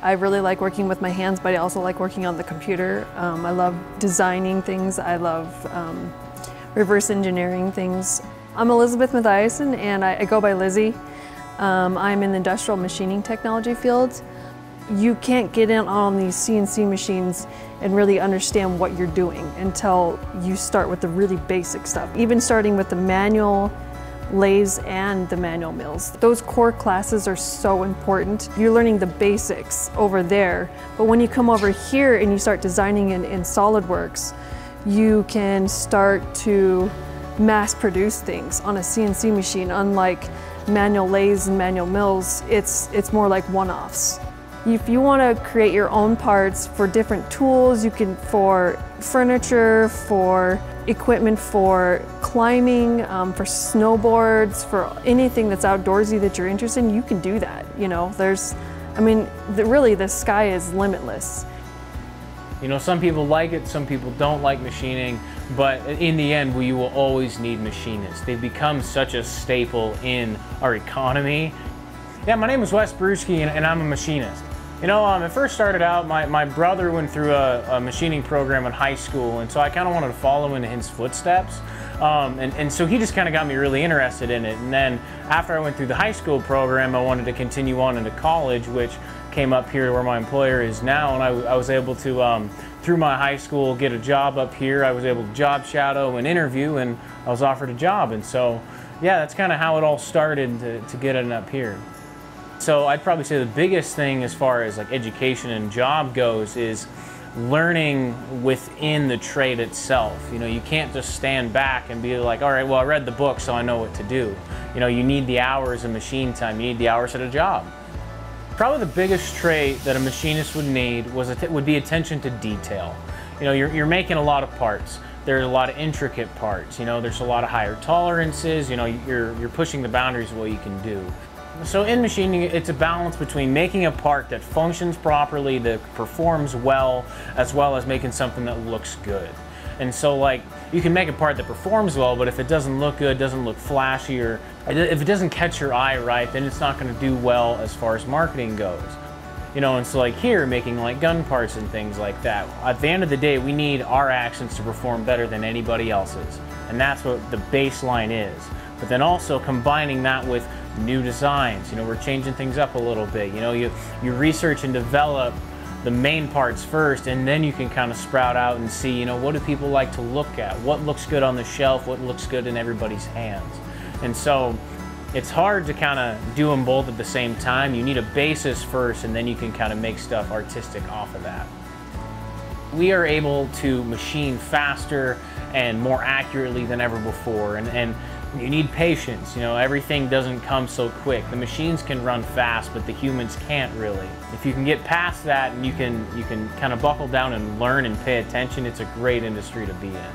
I really like working with my hands, but I also like working on the computer. I love designing things. I love reverse engineering things. I'm Elizabeth Mathiasen, and I go by Lizzie. I'm in the industrial machining technology field. You can't get in on these CNC machines and really understand what you're doing until you start with the really basic stuff. Even starting with the manual lathes and the manual mills. Those core classes are so important. You're learning the basics over there, but when you come over here and you start designing in SolidWorks, you can start to mass produce things on a CNC machine. Unlike manual lathes and manual mills, it's more like one-offs. If you want to create your own parts for different tools, you can, for furniture, for equipment for climbing, for snowboards, for anything that's outdoorsy that you're interested in, you can do that. You know, really the sky is limitless. You know, some people like it, some people don't like machining, but in the end, we will always need machinists. They've become such a staple in our economy. Yeah, my name is Wes Brewski, and I'm a machinist. You know, it first started out, my brother went through a machining program in high school, and so I kind of wanted to follow in his footsteps. And so he just kind of got me really interested in it. And then after I went through the high school program, I wanted to continue on into college, which came up here where my employer is now. And I was able to, through my high school, get a job up here. I was able to job shadow and interview, and I was offered a job. And so, yeah, that's kind of how it all started to get it up here. So I'd probably say the biggest thing as far as like education and job goes is learning within the trade itself. You know, you can't just stand back and be like, all right, well, I read the book, so I know what to do. You know, you need the hours of machine time. You need the hours at a job. Probably the biggest trait that a machinist would need would be attention to detail. You know, you're making a lot of parts. There's a lot of intricate parts. You know, there's a lot of higher tolerances. You know, you're pushing the boundaries of what you can do. So in machining, it's a balance between making a part that functions properly, that performs well as making something that looks good. And so, like, you can make a part that performs well, but if it doesn't look good, doesn't look flashy, or if it doesn't catch your eye right, then it's not going to do well as far as marketing goes. You know, and so like here, making like gun parts and things like that, at the end of the day, we need our actions to perform better than anybody else's. And that's what the baseline is. But then also combining that with new designs. You know, we're changing things up a little bit. You know, you research and develop the main parts first, and then you can kind of sprout out and see, you know, what do people like to look at? What looks good on the shelf? What looks good in everybody's hands? And so it's hard to kind of do them both at the same time. You need a basis first, and then you can kind of make stuff artistic off of that. We are able to machine faster and more accurately than ever before, and you need patience. You know, everything doesn't come so quick. The machines can run fast, but the humans can't really. If you can get past that and you can kind of buckle down and learn and pay attention, it's a great industry to be in.